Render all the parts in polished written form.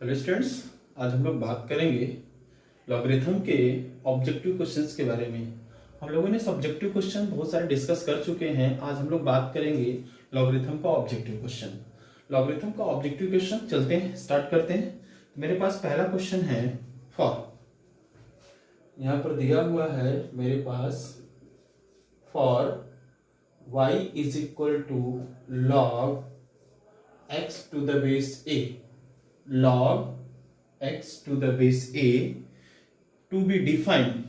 Hello students, आज हम लोग बात करेंगे लॉगरिथम के ऑब्जेक्टिव क्वेश्चंस के बारे में। हम लोगों ने सब्जेक्टिव क्वेश्चन बहुत सारे डिस्कस कर चुके हैं। आज हम लोग बात करेंगे लॉगरिथम का ऑब्जेक्टिव क्वेश्चन। लॉगरिथम का ऑब्जेक्टिव क्वेश्चन चलते हैं, स्टार्ट करते हैं। तो मेरे पास पहला क्वेश्चन है फॉर, यहाँ पर दिया हुआ है मेरे पास for y is equal to log x to the base a, log x to the base a to be defined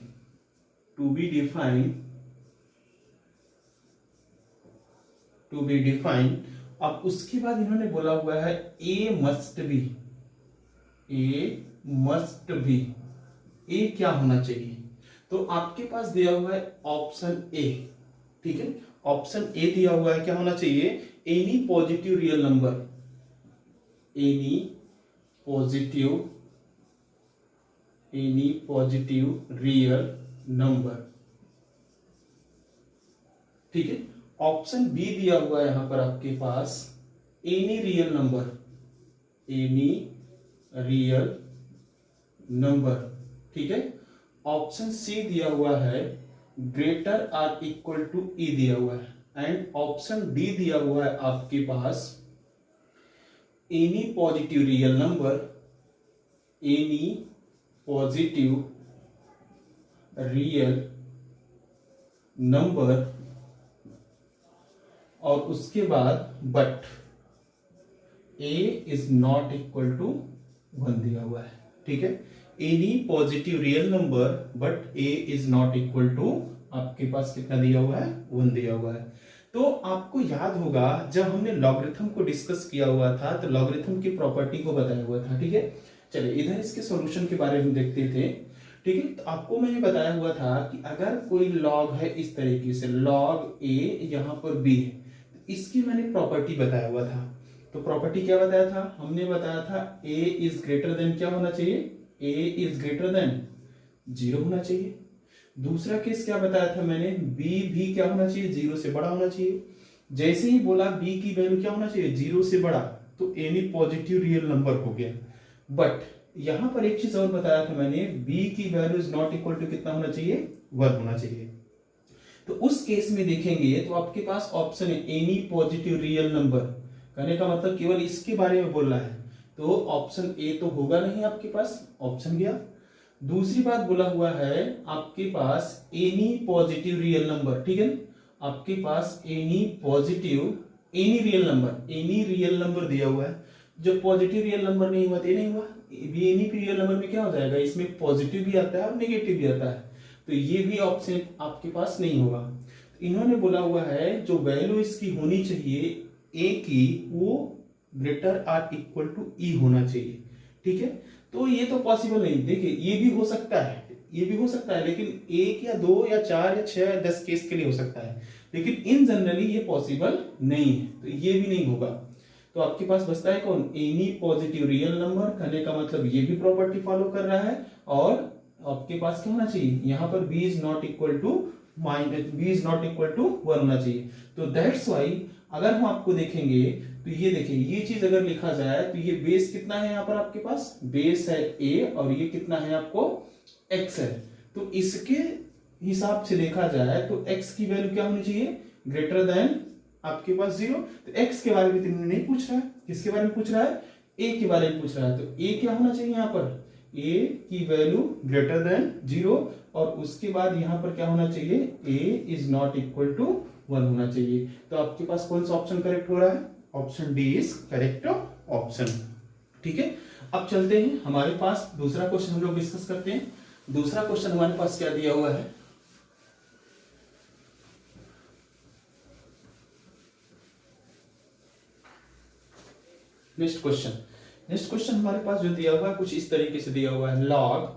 अब उसके बाद इन्होंने बोला हुआ है a must be, a क्या होना चाहिए। तो आपके पास दिया हुआ है ऑप्शन ए, ठीक है। ऑप्शन ए दिया हुआ है, क्या होना चाहिए, any positive real number, any positive real number, ठीक है। ऑप्शन बी दिया हुआ है यहां पर आपके पास एनी रियल नंबर, ठीक है। ऑप्शन सी दिया हुआ है ग्रेटर आर इक्वल टू ई दिया हुआ है, एंड ऑप्शन डी दिया हुआ है आपके पास एनी पॉजिटिव रियल नंबर और उसके बाद but A is not equal to 1 दिया हुआ है, ठीक है। Any positive real number but A is not equal to आपके पास कितना दिया हुआ है, 1 दिया हुआ है। तो आपको याद होगा जब हमने लॉगरिथम को डिस्कस किया हुआ था तो लॉगरिथम की प्रॉपर्टी को बताया हुआ था, ठीक है। चलिए इधर इसके सॉल्यूशन के बारे में देखते थे, ठीक है। तो आपको मैंने बताया हुआ था कि अगर कोई लॉग है इस तरीके से, लॉग ए यहां पर बी है, तो इसकी मैंने प्रॉपर्टी बताया हुआ था। तो प्रॉपर्टी क्या बताया था, हमने बताया था ए इज ग्रेटर देन क्या होना चाहिए, ए इज ग्रेटर देन 0 होना चाहिए। दूसरा केस क्या बताया था मैंने, बी भी क्या होना चाहिए, 0 से बड़ा होना चाहिए। जैसे ही बोला बी की वैल्यू क्या होना चाहिए, 0 से बड़ा, तो एनी पॉजिटिव रियल नंबर हो गया। बट यहां पर एक चीज और बताया था मैंने, बी की value is not equal to कितना होना चाहिए, 1 होना चाहिए। तो उस केस में देखेंगे तो आपके पास ऑप्शन है एनी पॉजिटिव रियल नंबर, कहने का मतलब केवल इसके बारे में बोल रहा है, तो ऑप्शन ए तो होगा नहीं आपके पास, ऑप्शन गया। दूसरी बात बोला हुआ है आपके पास एनी पॉजिटिव रियल नंबर, ठीक है। आपके पास एनी रियल नंबर दिया हुआ है, जब पॉजिटिव रियल नंबर नहीं हुआ तो नहीं हुआ, एनी रियल नंबर में क्या हो जाएगा, इसमें पॉजिटिव भी आता है और नेगेटिव भी आता है, तो ये भी ऑप्शन आपके पास नहीं होगा। तो इन्होंने बोला हुआ है जो वैल्यू इसकी होनी चाहिए ए की, वो ग्रेटर आर इक्वल टू ई होना चाहिए, ठीक है। तो ये तो पॉसिबल नहीं, देखिए ये भी हो सकता है, लेकिन 1 या 2 या 4 या 6 या 10 केस के लिए हो सकता है, लेकिन इन जनरली ये पॉसिबल नहीं है, तो ये भी नहीं होगा। तो आपके पास बचता है कौन, एनी पॉजिटिव रियल नंबर, कहने का मतलब ये भी प्रॉपर्टी फॉलो कर रहा है। और आपके पास क्या होना चाहिए, यहाँ पर b is not equal to 1 होना चाहिए। तो दैट्स वाई अगर हम आपको देखेंगे तो ये देखिए, ये चीज अगर लिखा जाए तो ये बेस कितना है, यहाँ पर आपके पास बेस है a और ये कितना है आपको x है। तो इसके हिसाब से देखा जाए तो x की वैल्यू क्या होनी चाहिए, ग्रेटर देन आपके पास 0। तो x के बारे में तो नहीं पूछ रहा है, किसके बारे में पूछ रहा है, a के बारे में पूछ रहा है। तो a क्या होना चाहिए, यहाँ पर a की वैल्यू ग्रेटर देन 0 और उसके बाद यहाँ पर क्या होना चाहिए, a is not equal to 1 होना चाहिए। तो आपके पास कौन सा ऑप्शन करेक्ट हो रहा है, option D is correct option, ठीक है। अब चलते हैं हमारे पास दूसरा क्वेश्चन हम लोग डिस्कस करते हैं। दूसरा क्वेश्चन हमारे पास क्या दिया हुआ है, नेक्स्ट क्वेश्चन हमारे पास जो दिया हुआ है कुछ इस तरीके से दिया हुआ है, लॉग,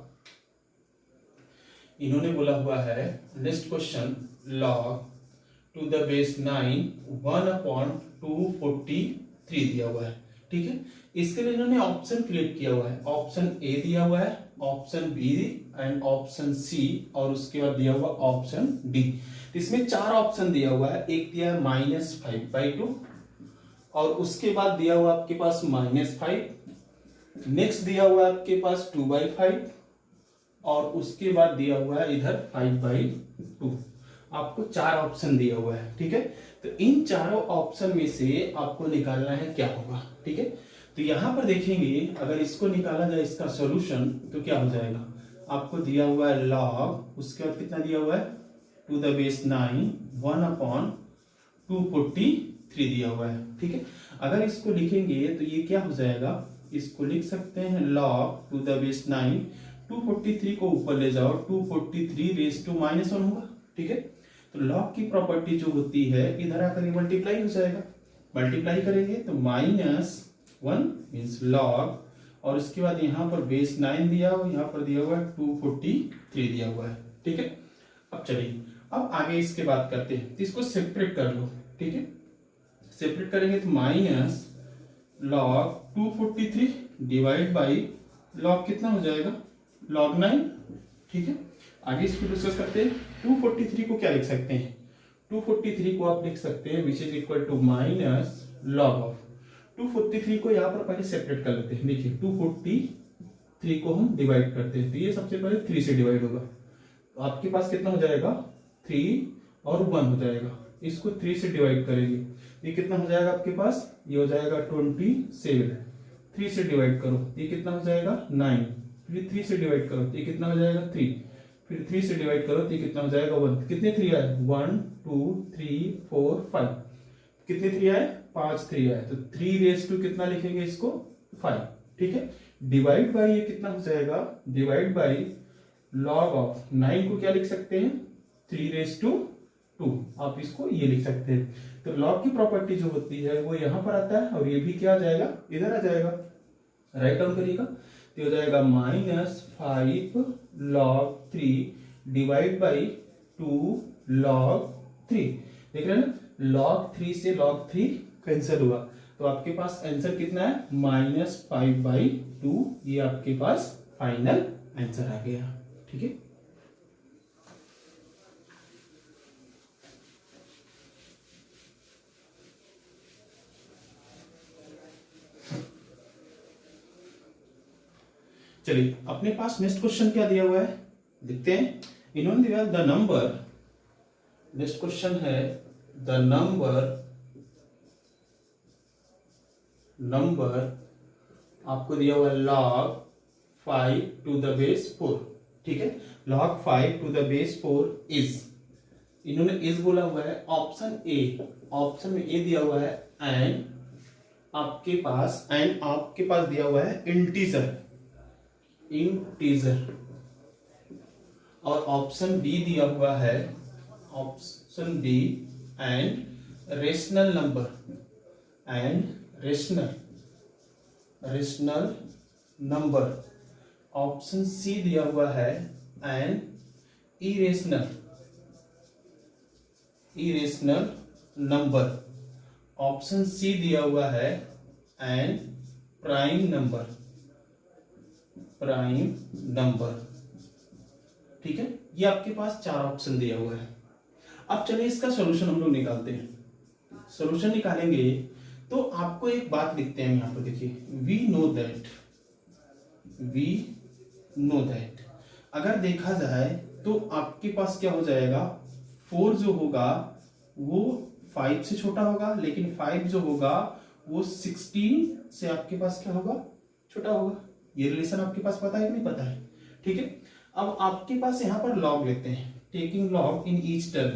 इन्होंने बोला हुआ है next question, log to the base 9 1/243 दिया हुआ है, ठीक है। इसके लिए इन्होंने ऑप्शन क्रिएट किया हुआ है, ऑप्शन ए दिया हुआ है, option B and option C और उसके बाद दिया हुआ ऑप्शन डी। इसमें 4 ऑप्शन दिया हुआ है, एक दिया है -5/2 और उसके बाद दिया हुआ आपके पास -5 नेक्स्ट दिया हुआ है आपके पास 2/5 और उसके बाद दिया हुआ है इधर 5/2। आपको 4 ऑप्शन दिया हुआ है, ठीक है। तो इन चारों ऑप्शन में से आपको निकालना है क्या होगा, ठीक है। तो यहां पर देखेंगे अगर इसको निकाला जाए इसका सॉल्यूशन तो क्या हो जाएगा, आपको दिया हुआ है लॉग, उसके बाद कितना दिया हुआ है 2⁹ 1/243 दिया हुआ है, ठीक है। अगर इसको लिखेंगे तो ये क्या हो जाएगा, इसको लिख सकते हैं लॉग 2⁹ 243 को ऊपर ले जाओ 243 होगा, ठीक है। तो लॉग की प्रॉपर्टी जो होती है इधर आकर मल्टीप्लाई हो जाएगा, मल्टीप्लाई करेंगे तो -1 मीन्स लॉग, और उसके बाद यहाँ पर बेस 9 दिया हुआ, यहाँ पर दिया हुआ है 243 दिया हुआ है, ठीक है। अब चलिए अब आगे इसके बात करते हैं, तो इसको सेपरेट कर लो, ठीक है। सेपरेट करेंगे तो minus log 243 divide by log कितना हो जाएगा log 9, ठीक है। आगे इसको डिस्कस करते हैं। 243 को क्या लिख सकते हैं, 243 को आप लिख सकते हैं which is equal to minus log of 243 को यहाँ पर पहले सेपरेट कर लेते हैं। देखिए 243 को हम डिवाइड करते हैं तो ये सबसे पहले 3 से डिवाइड होगा, तो आपके पास कितना हो जाएगा 3 और 1 हो जाएगा। इसको 3 से डिवाइड करेंगे ये कितना हो जाएगा आपके पास, ये हो जाएगा 27। 3 से डिवाइड करो ये कितना हो जाएगा 9, फिर 3 से डिवाइड करो तो ये कितना हो जाएगा 3, फिर 3 से डिवाइड करो तो ये कितना हो जाएगा 1। कितने 3 आए 1 2 3 4 5, कितने 3 आए 5 3 आए, तो 3 रेस टू कितना लिखेंगे इसको 5, ठीक है। डिवाइड बाई ये कितना हो जाएगा, डिवाइड बाई लॉग ऑफ 9 को क्या लिख सकते हैं 3 रेस टू 2, आप इसको ये लिख सकते हैं। तो लॉग की प्रॉपर्टी जो होती है वो यहाँ पर आता है और ये भी क्या आ जाएगा इधर आ जाएगा, राइट डाउन करिएगा तो हो जाएगा -5 log 3 डिवाइड बाई 2 log 3। देख रहे हैं ना, log 3 से log 3 कैंसिल हुआ तो आपके पास आंसर कितना है -5/2। ये आपके पास फाइनल आंसर आ गया, ठीक है। चलिए अपने पास नेक्स्ट क्वेश्चन क्या दिया हुआ है देखते हैं। इन्होंने दिया द नंबर, नेक्स्ट क्वेश्चन है द नंबर आपको दिया हुआ है log 5 to the base 4, ठीक है। log 5 to the base 4 is, इन्होंने इज बोला हुआ है। ऑप्शन में ए दिया हुआ है एंड आपके पास दिया हुआ है इंटीजर और ऑप्शन बी दिया हुआ है, option B and rational number rational number. Option C दिया हुआ है and irrational number. Option C दिया हुआ है एंड प्राइम नंबर, ठीक है। ये आपके पास 4 ऑप्शन दिया हुआ है। अब चलिए इसका सॉल्यूशन हम लोग निकालते हैं। सॉल्यूशन निकालेंगे तो आपको एक बात लिखते हैं यहां पर, देखिए वी नो दैट अगर देखा जाए तो आपके पास क्या हो जाएगा, 4 जो होगा वो 5 से छोटा होगा, लेकिन 5 जो होगा वो 16 से आपके पास क्या होगा छोटा होगा। ये रिलेशन आपके पास पता है कि नहीं पता है, ठीक है। अब आपके पास यहां पर लॉग लेते हैं, taking log in each term.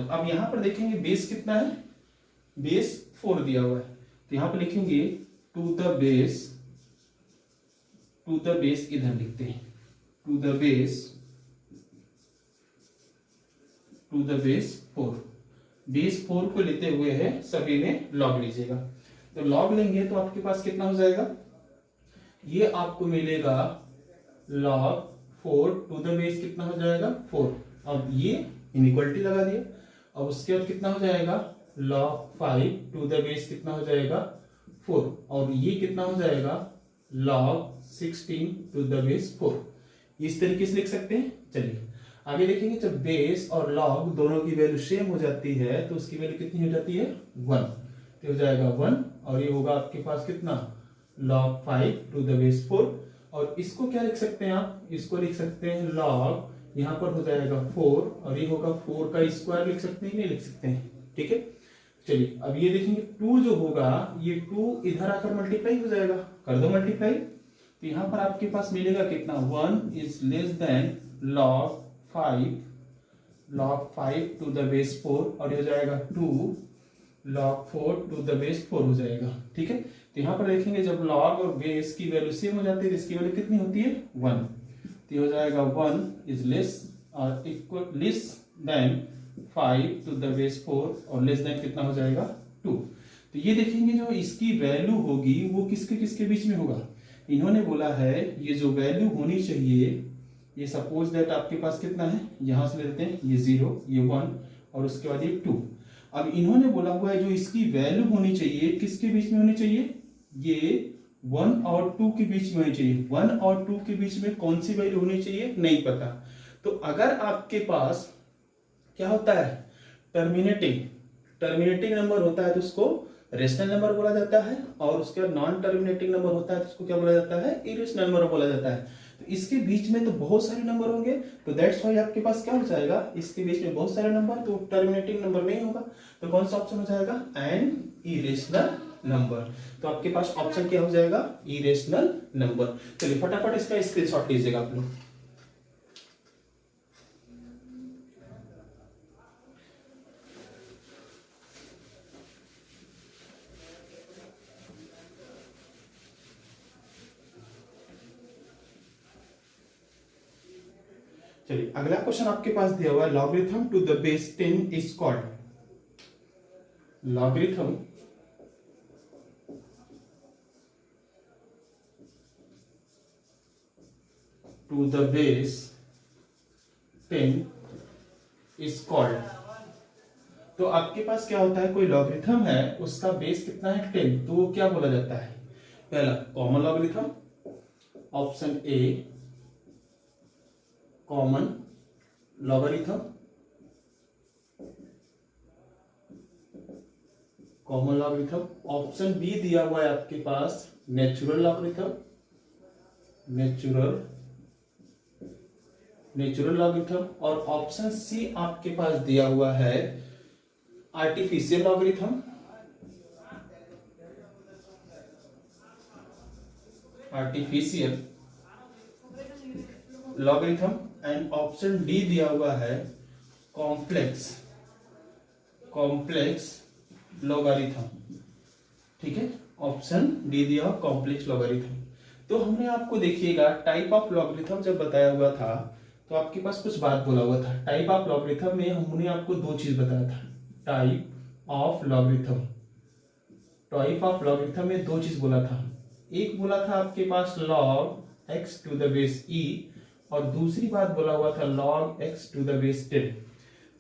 अब यहां पर देखेंगे बेस कितना है, बेस 4 दिया हुआ है तो यहां पर लिखेंगे टू द बेस इधर लिखते हैं टू द बेस 4। बेस 4 को लेते हुए है सभी में लॉग लीजिएगा, तो लॉग लेंगे तो आपके पास कितना हो जाएगा, ये आपको मिलेगा log 4 टू द बेस कितना हो जाएगा 4। अब ये इनइक्वालिटी लगा दिया, अब उसके बाद कितना हो जाएगा log 5 टू द बेस कितना हो जाएगा 4, और ये कितना हो जाएगा log 16 टू द बेस 4। इस तरीके से लिख सकते हैं। चलिए आगे देखेंगे जब बेस और लॉग दोनों की वैल्यू सेम हो जाती है तो उसकी वैल्यू कितनी हो जाती है 1, तो हो जाएगा 1 और ये होगा आपके पास कितना log 5 टू द बेस 4 और इसको क्या लिख सकते हैं आप, इसको लिख सकते हैं log यहाँ पर हो जाएगा 4 और ये होगा 4 का स्क्वायर लिख सकते हैं, नहीं लिख सकते हैं, ठीक है। चलिए अब ये देखेंगे 2 जो होगा ये 2 इधर आकर मल्टीप्लाई हो जाएगा, कर दो मल्टीप्लाई, तो यहाँ पर आपके पास मिलेगा कितना 1 is less than log 5 to the base 4 और ये हो जाएगा 2 log 4 टू द बेस 4 हो जाएगा, ठीक है। तो यहाँ पर देखेंगे जब log और बेस की वैल्यू सेम हो जाती है तो इसकी वैल्यू कितनी होती है 1, तो ये हो जाएगा 1 इज लेस और equal less than 5 to the base 4 और लेस देन कितना हो जाएगा 2। तो ये देखेंगे जो इसकी वैल्यू होगी वो किसके किसके बीच में होगा, इन्होंने बोला है ये जो वैल्यू होनी चाहिए ये सपोज दैट आपके पास कितना है, यहां से लेते हैं ये 0 ये 1 और उसके बाद ये 2। अब इन्होंने बोला हुआ है जो इसकी वैल्यू होनी चाहिए किसके बीच में होनी चाहिए, ये 1 और 2 के बीच में होनी चाहिए। 1 और 2 के बीच में कौन सी वैल्यू होनी चाहिए नहीं पता, तो अगर आपके पास क्या होता है टर्मिनेटिंग नंबर होता है तो उसको रेशनल नंबर बोला जाता है और उसके बाद नॉन टर्मिनेटिंग नंबर होता है तो उसको क्या बोला जाता है इरेशनल नंबर बोला जाता है। तो इसके बीच में तो बहुत सारे नंबर होंगे तो दैट्स व्हाई आपके पास क्या हो जाएगा, इसके बीच में बहुत सारे नंबर तो टर्मिनेटिंग नंबर नहीं होगा, तो कौन सा ऑप्शन हो जाएगा एन इरेशनल नंबर। तो आपके पास ऑप्शन क्या हो जाएगा इरेशनल नंबर। चलिए फटाफट इसका स्क्रीनशॉट लीजिएगा आप लोग। चलिए अगला क्वेश्चन आपके पास दिया हुआ है logarithm to the base 10 is called, logarithm to the base 10 is called. तो आपके पास क्या होता है कोई लॉगरिथम है उसका बेस कितना है 10, तो वो क्या बोला जाता है, पहला common logarithm, option A common logarithm, common logarithm, option B दिया हुआ है आपके पास नेचुरल लॉगरिथम, नेचुरल लॉगरिथम और ऑप्शन सी आपके पास दिया हुआ है artificial logarithm, artificial logarithm and option D दिया हुआ है कॉम्प्लेक्स लॉगरिथम, ठीक है। ऑप्शन डी दिया हुआ कॉम्प्लेक्स लॉगरिथम। तो हमने आपको देखिएगा टाइप ऑफ लॉगरिथम जब बताया हुआ था तो आपके पास कुछ बात बोला हुआ था। टाइप ऑफ लॉगरिथम में हमने आपको दो चीज बताया था, टाइप ऑफ लॉगरिथम में दो चीज बोला था, एक बोला था आपके पास log x to the base e और दूसरी बात बोला हुआ था log x to the base 10।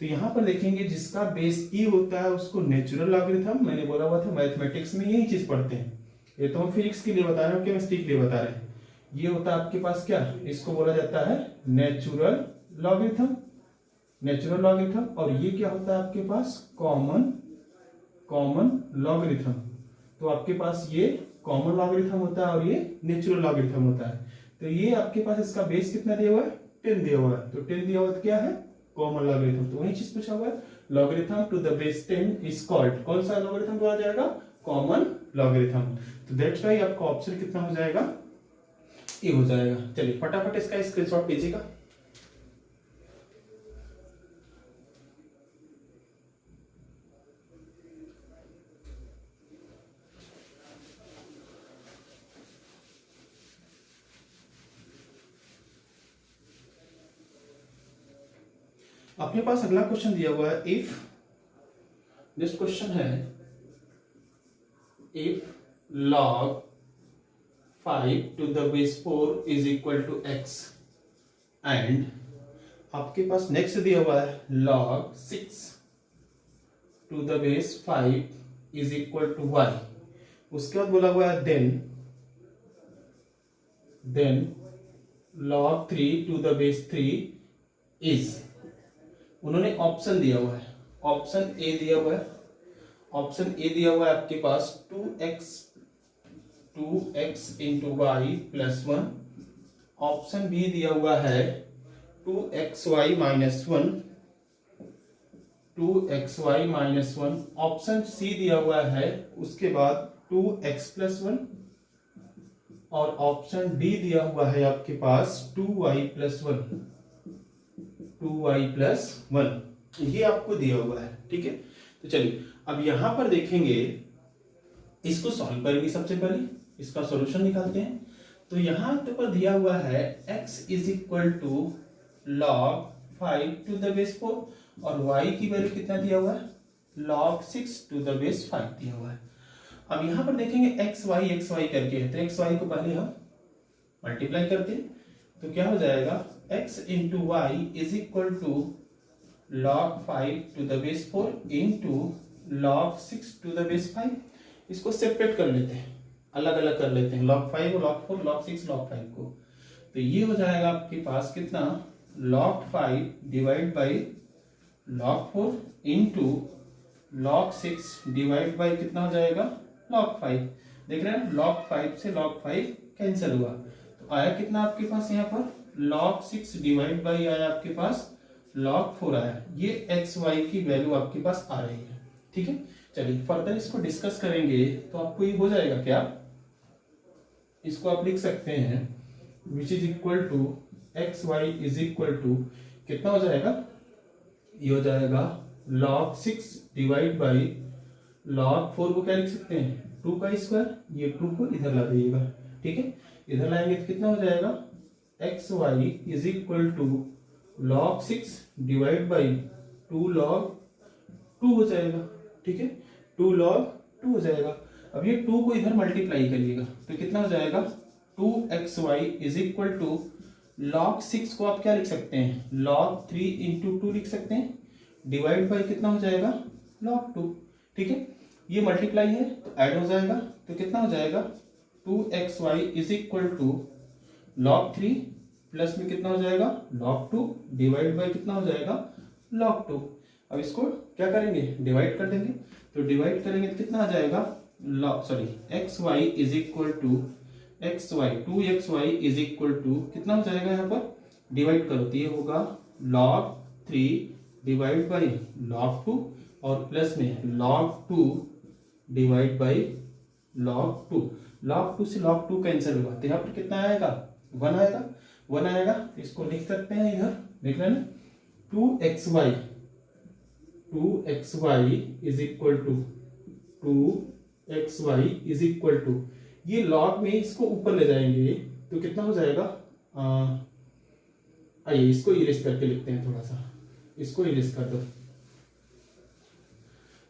तो यहाँ पर देखेंगे जिसका बेस e होता है उसको नेचुरल लॉगरिथम, मैंने बोला हुआ था मैथमेटिक्स में यही चीज पढ़ते हैं, ये तो हम फिजिक्स के लिए बता रहे हैं केमिस्ट्री के लिए बता रहे हैं। ये होता है आपके पास क्या, इसको बोला जाता है नेचुरल लॉगरिथम और ये क्या होता है आपके पास कॉमन लॉगरिथम। तो आपके पास ये कॉमन लॉगरिथम होता है और ये नेचुरल लॉगरिथम होता है। तो ये आपके पास इसका बेस कितना दिया हुआ है 10 दिया हुआ है, तो 10 दिया हुआ है तो क्या है कॉमन लॉगरिथम। तो वही चीज पूछा हुआ है logarithm to the base 10 is called, कौन सा लॉगरिथम बोला जाएगा कॉमन लॉगरिथम। तो दैट्स व्हाई आपका ऑप्शन कितना हो जाएगा ए हो जाएगा। चलिए फटाफट इसका स्क्रीनशॉट लीजिएगा। अपने पास अगला क्वेश्चन दिया हुआ है इफ, नेक्स्ट क्वेश्चन है if log 5 to the base 4 is equal to x and आपके पास नेक्स्ट दिया हुआ है log 6 to the base 5 is equal to y। उसके बाद बोला हुआ है then log 3 to the base 3 is, उन्होंने ऑप्शन दिया हुआ है, ऑप्शन ए दिया हुआ है, ऑप्शन ए दिया हुआ है आपके पास 2x into Y plus 1, option B दिया हुआ है 2xy minus 1, 2xy minus 1, option C दिया हुआ है उसके बाद 2x प्लस 1, और ऑप्शन डी दिया हुआ है आपके पास 2y प्लस 1, 2y प्लस 1, ये आपको दिया हुआ है। ठीक है, तो चलिए अब यहां पर देखेंगे, इसको सॉल्व करेंगे। सबसे पहले इसका सॉल्यूशन निकालते हैं। तो यहां पर दिया हुआ है x is equal to log 5 to the base 4, और y की वैल्यू कितना दिया हुआ है, log 6 टू द बेस 5 दिया हुआ है। अब यहां पर देखेंगे x y करके है, तो x y को पहले हम मल्टीप्लाई करते हैं, तो क्या हो जाएगा x into Y is equal to log 5 to the base 4 इंटू log 6 टू द बेस 5। इसको सेपरेट कर लेते हैं, अलग अलग कर लेते हैं, log 5 और log 4, log 6 log 5 को। तो ये हो जाएगा आपके पास कितना, log 5 डिवाइड बाई log 4 इंटू log 6 डिवाइड बाई कितना हो जाएगा, log 5। देख रहे हैं log 5 से log 5 कैंसिल हुआ, तो आया कितना आपके पास यहाँ पर log 6 डिवाइड बाई आया आपके पास log 4 आया। ये एक्स वाई की वैल्यू आपके पास आ रही है। ठीक है, चलिए फर्दर इसको डिस्कस करेंगे। तो आपको ये हो जाएगा क्या, इसको आप लिख सकते हैं which is equal to X Y is equal to कितना हो जाएगा, ये हो जाएगा log 6 डिवाइड बाई log 4 को क्या लिख सकते हैं 2 का स्क्वायर, ये 2 को इधर ला दीजिएगा। ठीक है, इधर लाएंगे तो कितना हो जाएगा X Y is equal to log 6 divide by 2 log 2 हो जाएगा। ठीक है, 2 log 2 हो जाएगा। अब ये 2 को इधर मल्टीप्लाई करिएगा तो कितना हो जाएगा 2xy is equal to log 6 को आप क्या लिख सकते हैं log 3 इंटू 2 लिख सकते हैं, डिवाइड बाई कितना हो जाएगा log 2। ठीक है, ये मल्टीप्लाई है तो ऐड हो जाएगा, तो कितना हो जाएगा 2xy is equal to log 3 plus में कितना हो जाएगा log 2 डिवाइड बाई कितना हो जाएगा log 2। अब इसको क्या करेंगे, डिवाइड कर देंगे, तो डिवाइड करेंगे तो कितना आ जाएगा X Y is equal to X Y 2xy is equal to कितना हो जाएगा, यहाँ पर डिवाइड करो तो ये होगा log 3 डिवाइड बाई log 2 और प्लस में log 2 divide by log 2। log 2 से log 2 कैंसिल हुआ तो यहाँ पर कितना आएगा 1 आएगा, 1 आएगा। इसको लिख सकते हैं इधर, देख रहे हैं 2xy is equal to 2xy is equal to, ये log में इसको ऊपर ले जाएंगे तो कितना हो जाएगा, आइए इसको इरेज करके लिखते हैं, थोड़ा सा इसको इरेज कर दो,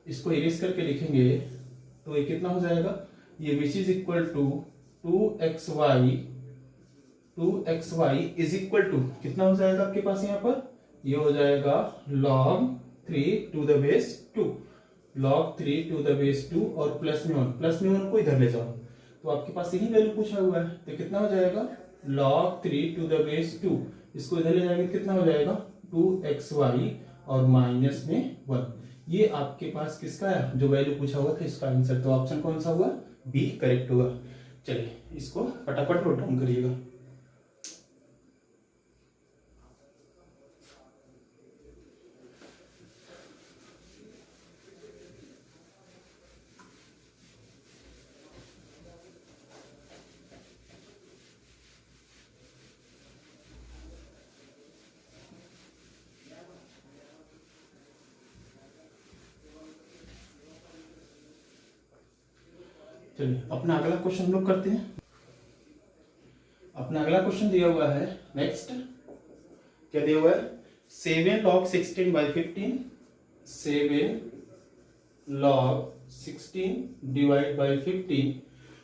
इसको इरेज करके लिखेंगे तो ये कितना हो जाएगा, ये which is equal to 2xy is equal to कितना हो जाएगा आपके पास, यहाँ पर ये हो जाएगा log 3 to the base 2, log 3 to the base 2 और प्लस में 1, प्लस में 1 को इधर ले जाओ तो आपके पास यही वैल्यू पूछा हुआ है, तो कितना हो जाएगा log 3 टू द बेस 2, इसको इधर ले जाएंगे कितना हो जाएगा 2xy और माइनस में 1। ये आपके पास किसका है, जो वैल्यू पूछा हुआ था इसका आंसर, तो ऑप्शन कौन सा हुआ, बी करेक्ट हुआ। चलिए इसको फटाफट नोट डाउन करिएगा। चलिए अपना अगला क्वेश्चन हम लोग करते हैं। अपना अगला क्वेश्चन दिया हुआ है, नेक्स्ट क्या दिया हुआ है 7 log 16 by 15, 7 log 16 divide by 15,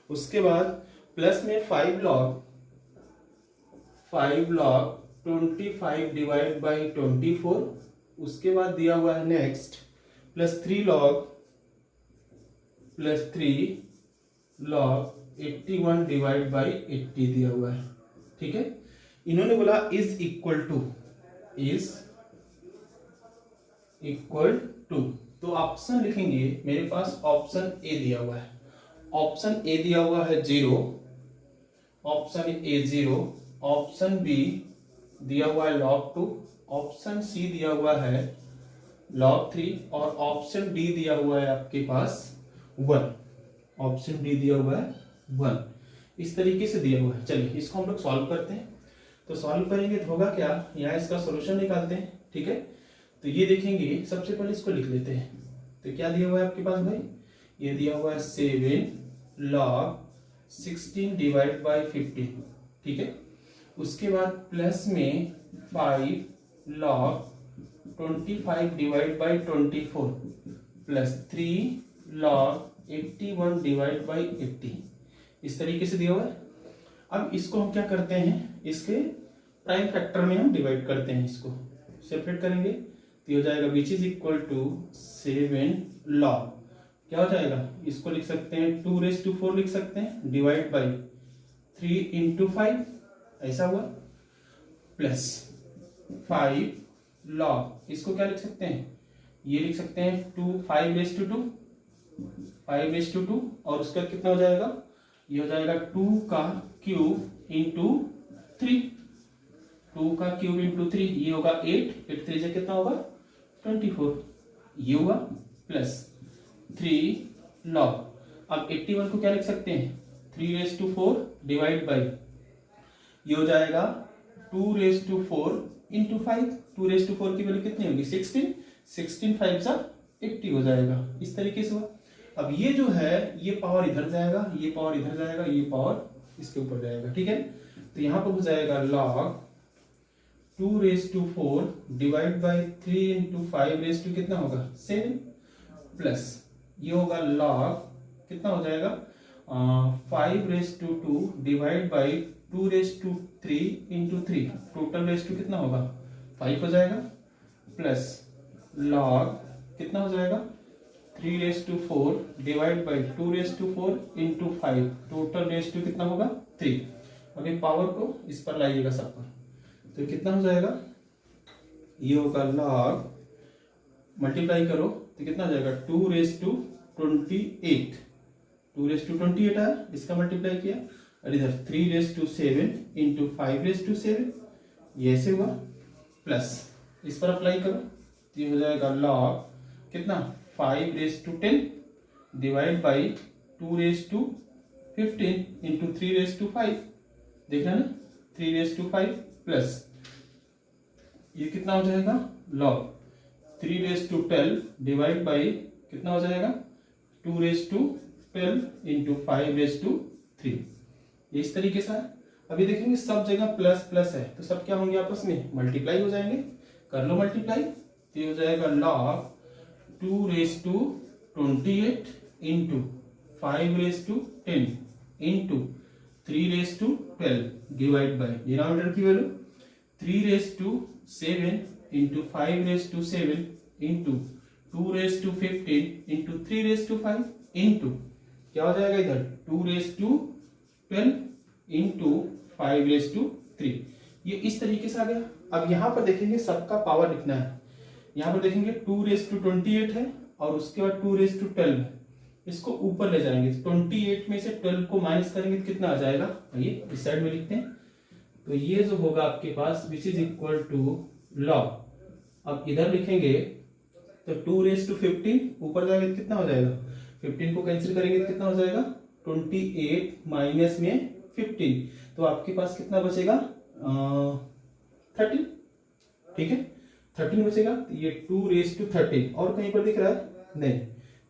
उसके बाद प्लस में 5 log 25 डिवाइड बाई 24, उसके बाद दिया हुआ है next plus 3 log 81 divide by 80 दिया हुआ है। ठीक है, इन्होंने बोला is equal to, is equal to, तो ऑप्शन लिखेंगे, मेरे पास ऑप्शन ए दिया हुआ है, ऑप्शन ए दिया हुआ है 0, ऑप्शन ए 0, ऑप्शन बी दिया हुआ है log 2, ऑप्शन सी दिया हुआ है log 3 और ऑप्शन डी दिया हुआ है आपके पास 1, ऑप्शन डी दिया हुआ है 1, इस तरीके से दिया हुआ है। चलिए इसको हम लोग सॉल्व करते हैं। तो सॉल्व करेंगे तो होगा क्या, यहाँ इसका सॉल्यूशन निकालते हैं। ठीक है, तो ये देखेंगे, सबसे पहले इसको लिख लेते हैं। तो क्या दिया हुआ है आपके पास भाई, ये दिया हुआ है 7 log 16 डिवाइड बाई 15। ठीक है, उसके बाद प्लस में 5 log 25 divide by 24 plus 3 log 81 divide by 80, इस तरीके से दिया हुआ है। अब इसको हम क्या करते हैं, इसके प्राइम फैक्टर में हम डिवाइड करते हैं, इसको सेपरेट करेंगे तो ये हो जाएगा which is equal to 7 log, क्या हो जाएगा, इसको लिख सकते हैं 2⁴ लिख सकते हैं, डिवाइड बाई 3 into 5, ऐसा हुआ, प्लस 5 log, इसको क्या लिख सकते हैं, ये लिख सकते हैं 5⁵2 और उसका कितना हो जाएगा, ये हो जाएगा 2 का क्यूब इंटू 3, 2 का क्यूब इंटू 3, ये होगा 8 3 से कितना होगा 24, ये हुआ, प्लस 3 log, अब 81 को क्या लिख सकते हैं 3⁴ डिवाइड बाई, ये हो जाएगा 2⁴ इंटू 5, 2⁴ की वैल्यू कितनी होगी 16, 16 5 सा 80 हो जाएगा, इस तरीके से हुआ। अब ये जो है ये पावर इधर जाएगा, ये पावर इधर जाएगा, ये पावर इसके ऊपर जाएगा। ठीक है, तो यहाँ पर हो जाएगा log 2⁴ डिवाइड बाई 3 इंटू 5 कितना होगा 7, प्लस ये होगा log कितना हो जाएगा 5⁵2 डिवाइड बाई 2⁵3 इंटू 3, टोटल रेस्टू कितना होगा 5 हो जाएगा, प्लस log कितना हो जाएगा 3⁴ डिवाइड बाई 2⁴ इंटू 5, टोटल रेस्टू कितना होगा 3। अभी पावर को इस पर लाइएगा सब पर, तो कितना हो जाएगा, ये होगा log, मल्टीप्लाई करो तो कितना हो जाएगा 2⁻28, 2⁻28 आया, इसका मल्टीप्लाई किया, और इधर 3⁻7 इंटू 5⁻7, ये ऐसे हुआ, प्लस इस पर अप्लाई करो तो ये हो जाएगा log कितना 5⁻10 डिवाइड बाई 2⁻15 इंटू 3⁻5, देखना ना 3⁻5, प्लस ये कितना हो जाएगा log 3⁻12 डिवाइड बाई कितना हो जाएगा 2⁻12 इंटू 5⁻3, ये इस तरीके से। अभी देखेंगे सब जगह प्लस प्लस है तो सब क्या होंगे आपस में मल्टीप्लाई हो जाएंगे, कर लो मल्टीप्लाई, तो ये हो जाएगा log 2⁻28 into 5⁻10 into 3⁻12 divide by denominator की value 3⁻7 into 5⁻7 into 2⁻15 into 3⁻5 into क्या हो जाएगा इधर 2⁻12 इंटू 5⁻3, ये इस तरीके से आ गया। अब यहाँ पर देखेंगे सबका पावर लिखना है, यहाँ पर देखेंगे 2⁻28 है और उसके बाद 2⁻12 है, इसको ऊपर ले जाएंगे, 28 में से 12 को माइनस करेंगे तो कितना आ जाएगा, ये इस साइड में लिखते हैं, तो ये जो होगा आपके पास which is equal to log, अब इधर लिखेंगे तो 2⁻15 ऊपर जाएगा तो कितना हो जाएगा, 15 को कैंसिल करेंगे तो कितना हो जाएगा 28 माइनस में 15, तो आपके पास कितना बचेगा 13, ठीक है 13 बचेगा, तो ये 2⁻13 और कहीं पर दिख रहा है नहीं,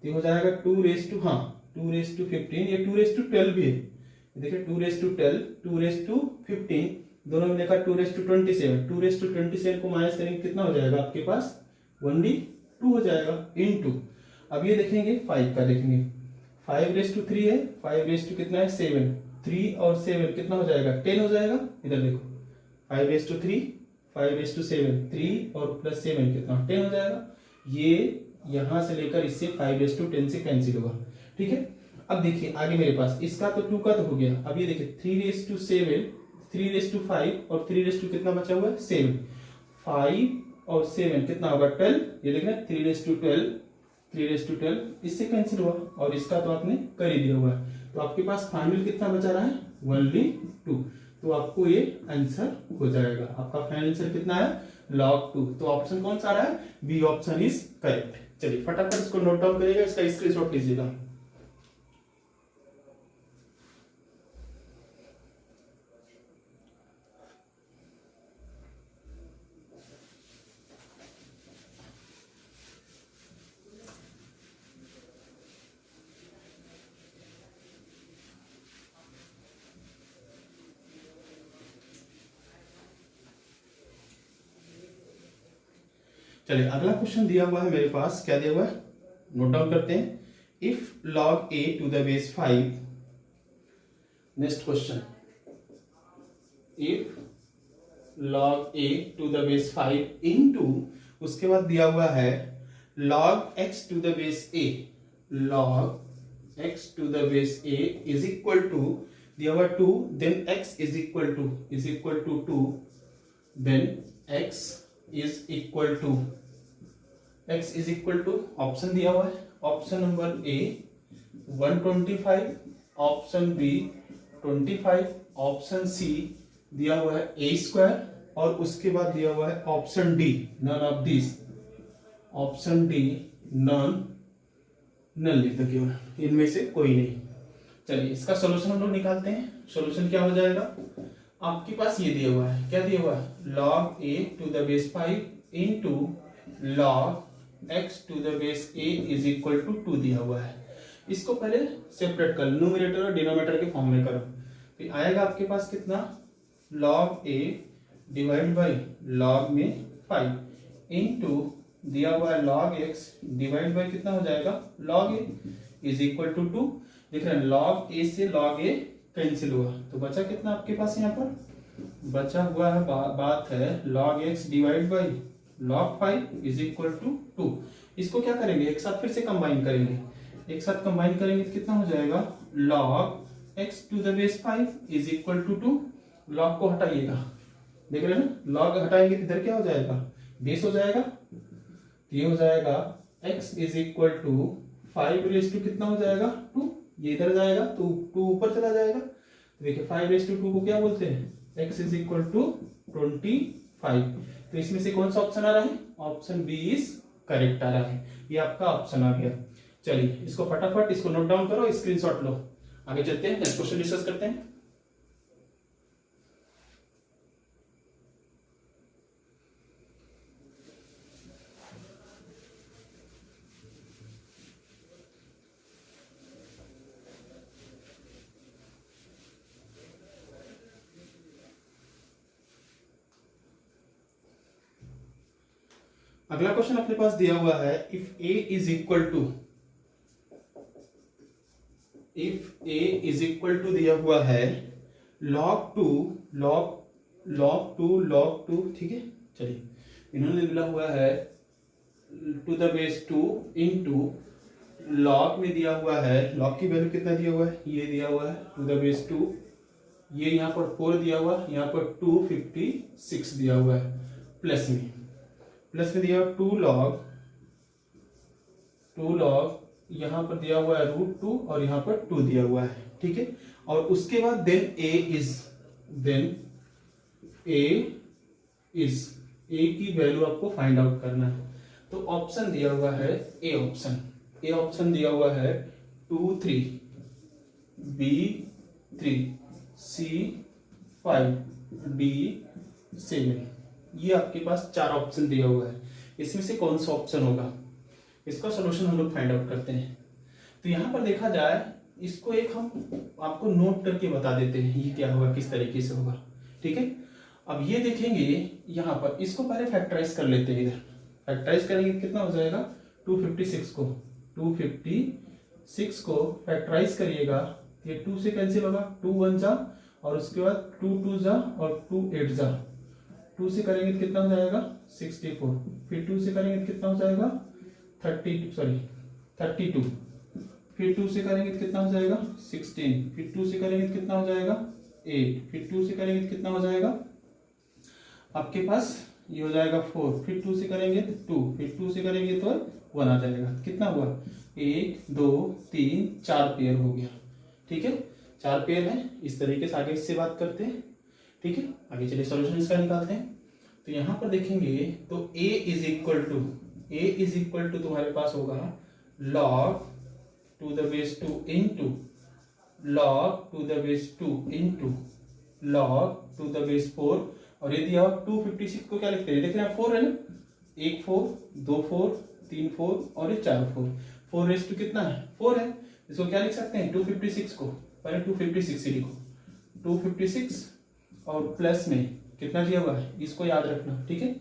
तो हो जाएगा 2⁻15, ये 2⁻12 भी है, देखिए 2⁻12 2⁻15 दोनों में देखा 2⁻27, 2⁻27 को माइनस करेंगे कितना हो जाएगा आपके पास 1D2 हो जाएगा इंटू, अब ये देखेंगे 5 का, देखेंगे 5⁻3 है, 5 कितना है 7, 3 और 7 कितना हो जाएगा 10 हो जाएगा, इधर देखो 5⁻3 5⁻7 3 और प्लस 7 कितना 10 हो जाएगा, ये यहां से लेकर इससे 5⁻10 से कैंसिल होगा। ठीक है, अब देखिए आगे मेरे पास इसका तो 2 का तो हो गया, अब ये देखिए 3⁻7 3⁻5 और 3 कितना बचा हुआ है 7, 5 और 7 कितना होगा 12, ये देखना 3 रेस टू 12 इससे कैंसिल हुआ और इसका तो आपने कर ही दिया हुआ है, तो आपके पास फाइनल कितना बचा रहा है ओनली 2, तो आपको ये आंसर हो जाएगा। आपका फाइनल आंसर कितना है log 2, तो ऑप्शन कौन सा आ रहा है बी ऑप्शन इज करेक्ट। चलिए फटाफट इसको नोट डाउन करिएगा, इसका स्क्रीनशॉट लीजिएगा। चलिए अगला क्वेश्चन दिया हुआ है मेरे पास, क्या दिया हुआ है नोट डाउन करते हैं। If log a to the base 5, next question, if log a to the base 5 into, उसके बाद दिया हुआ है log x to the base a, log x to the base a is equal to, दिया हुआ 2, then x is equal to 2, then x is equal to option दिया हुआ है, option number A 125, option B 25, option C दिया हुआ है a square, और उसके बाद दिया हुआ है option D none of this, option D none लिख दो केवल, इनमें से कोई नहीं। चलिए इसका सॉल्यूशन हम लोग निकालते हैं। सॉल्यूशन क्या हो जाएगा, आपके पास ये दिया हुआ है, क्या दिया हुआ है log a to the base 5 into log x to the base a is equal to 2 दिया हुआ है। इसको पहले सेपरेट कर, न्यूमरेटर और डिनोमिनेटर के फॉर्म में करो, तो आएगा आपके पास कितना log a divide by log में 5 इनटू दिया हुआ है log x डिवाइड बाई कितना हो जाएगा log a is equal to 2। देख रहे हैं log a से log a कैंसिल हुआ, तो बचा कितना आपके पास यहाँ पर बचा हुआ है बात है log x divide by log 5 is equal to 2। इसको क्या करेंगे एक साथ फिर से कंबाइन करेंगे, एक साथ कंबाइन करेंगे तो कितना हो जाएगा log x to the base 5 is equal to 2। log को हटाइएगा, देख रहे हैं ना, log हटाएंगे इधर क्या हो जाएगा बेस हो जाएगा, तो ये हो जाएगा x is equal to 5 raise to कितना हो जाएगा 2, ये इधर जाएगा तो 2 ऊपर चला जाएगा, तो देखिए 5 रेस टू 2 को क्या बोलते हैं x इज इक्वल टू 25। तो इसमें से कौन सा ऑप्शन आ रहा है, ऑप्शन बी इज करेक्ट आ रहा है, ये आपका ऑप्शन आ गया। चलिए इसको फटाफट इसको नोट डाउन करो, स्क्रीनशॉट लो, आगे चलते हैं नेक्स्ट क्वेश्चन डिस्कस करते हैं। अगला क्वेश्चन अपने पास दिया हुआ है, if a is equal to दिया हुआ है log 2, ठीक है। चलिए इन्होंने दिया हुआ है to the base 2 into log में दिया हुआ है, log की वैल्यू कितना दिया हुआ है, ये दिया हुआ है टू द बेस 2, ये यहाँ पर 4 दिया हुआ है, यहाँ पर 256 दिया हुआ है, प्लस में दिया 2 log यहां पर दिया हुआ है √2 और यहां पर 2 दिया हुआ है, ठीक है। और उसके बाद देन a की वैल्यू आपको फाइंड आउट करना है, तो ऑप्शन दिया हुआ है ए ऑप्शन दिया हुआ है 2 3, b 3, c 5, d 7, ये आपके पास 4 ऑप्शन दिया हुआ है, इसमें से कौन सा ऑप्शन होगा, इसका सॉल्यूशन हम लोग फाइंड आउट करते हैं। तो यहां पर देखा जाए, इसको एक हम आपको नोट करके बता देते हैं ये क्या होगा, किस तरीके से होगा, ठीक है। अब ये देखेंगे यहां पर, इसको पहले फैक्टराइज कर लेते हैं, इधर फैक्टराइज करेंगे कितना हो जाएगा 256 को फैक्टराइज करिएगा, ये 2 से कैंसिल होगा, 2 1 जा और उसके बाद 2 2 जा और 2 8 जा, 2 से करेंगे तो कितना हो जाएगा 64, फिर 2 से करेंगे तो कितना हो जाएगा 32, फिर 2 से करेंगे तो कितना हो जाएगा 16, फिर 2 से करेंगे तो कितना हो जाएगा 8, फिर 2 से करेंगे तो कितना हो जाएगा आपके पास ये हो जाएगा 4, फिर 2 से करेंगे तो 2, फिर 2 से करेंगे तो 1 आ जाएगा। कितना हुआ? 1 2 3 4 पेयर हो गया। ठीक है, 4 पेयर है। इस तरीके से आगे इससे बात करते हैं। ठीक है, आगे चलिए सॉल्यूशन इसका निकालते हैं। तो यहाँ पर देखेंगे तो a इज इक्वल टू तुम्हारे पास होगा log to the base 2 into log to the base 2 into log to the base 4, और ये दिया 256 को क्या लिखते हैं? देख रहे हैं 4 है ना, 1 4 2 4 3 4 और ये 4 4, 4 रेस टू कितना है? 4 है। इसको क्या लिख सकते हैं? 256 को पहले 256 ही लिखो, 256 और प्लस में कितना दिया हुआ है इसको याद रखना। ठीक है,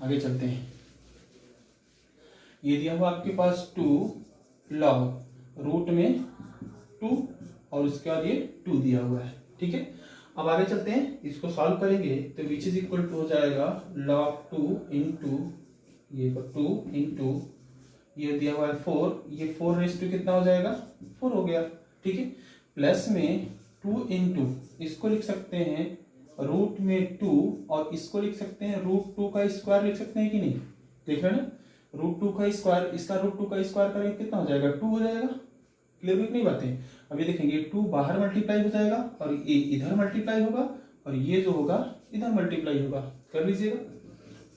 आगे चलते हैं। ये दिया हुआ आपके पास 2 log रूट में 2 और उसके बाद ये 2 दिया हुआ है। ठीक है, अब आगे चलते हैं, इसको सॉल्व करेंगे तो विच इज इक्वल टू हो जाएगा log 2 इंटू ये 2 इंटू ये दिया हुआ है 4, ये 4 रेस टू कितना हो जाएगा? 4 हो गया। ठीक है, प्लस में 2 इंटू इसको लिख सकते हैं रूट में 2 और इसको लिख सकते हैं रूट 2 का स्क्वायर लिख सकते हैं कि नहीं? देख रहे हैं ना, रूट 2 का स्क्वायर, इसका रूट 2 का स्क्वायर करेंगे कितना हो जाएगा? 2 हो जाएगा। क्लियर हुई नहीं बातें? अभी देखेंगे 2 बाहर मल्टीप्लाई हो जाएगा और ये इधर मल्टीप्लाई होगा और ये जो होगा इधर मल्टीप्लाई होगा। कर लीजिएगा,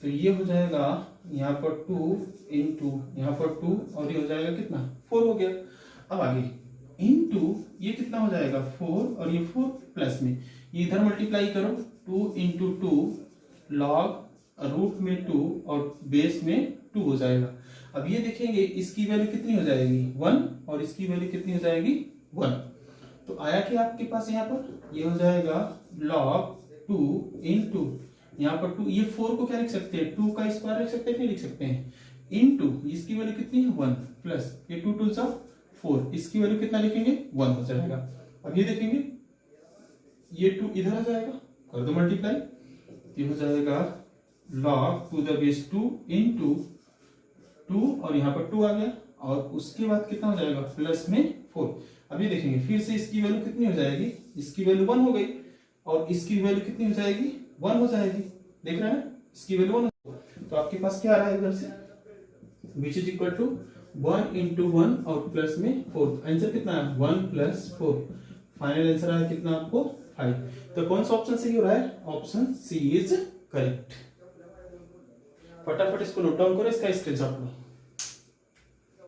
तो ये हो जाएगा यहाँ पर 2 इंटू यहाँ पर 2 और ये हो जाएगा कितना? 4 हो गया। अब आगे इंटू ये कितना हो जाएगा? 4 और ये 4 प्लस में ये इधर मल्टीप्लाई करो, 2 इंटू 2 लॉग रूट में 2 और बेस में 2 हो जाएगा। अब ये देखेंगे इसकी वैल्यू कितनी हो जाएगी? 1 और इसकी वैल्यू कितनी हो जाएगी? 1। तो आया कि आपके पास यहाँ पर ये हो जाएगा log 2 इंटू यहाँ पर 2, ये 4 को क्या लिख सकते हैं? 2 का स्क्वायर लिख सकते हैं, नहीं लिख सकते हैं, इंटू इसकी वैल्यू कितनी है? 1 प्लस ये 2 2 सा 4, इसकी वैल्यू कितना लिखेंगे? 1 हो जाएगा। अब ये देखेंगे ये 2 इधर आ जाएगा, कर दो मल्टीप्लाई, ये हो जाएगा log to the base 2 into 2 और यहाँ पर 2 आ गया और उसके बाद कितना हो जाएगा? प्लस में 4। अभी देखेंगे फिर से इसकी वैल्यू कितनी हो जाएगी? इसकी वैल्यू 1 हो गई और इसकी वैल्यू कितनी हो जाएगी? 1 हो जाएगी। देख रहे हैं, इसकी वैल्यू 1 हो। तो आपके पास क्या आ रहा है इधर से? Which is equal to 1 into 1 और प्लस में 4। आंसर कितना है? 1 प्लस 4। फाइनल आंसर आया कितना आपको? 5। तो कौन सा ऑप्शन सही हो रहा है? Option C is correct. फटाफट इसको नोट डाउन करो, इसका स्क्रीनशॉट लो।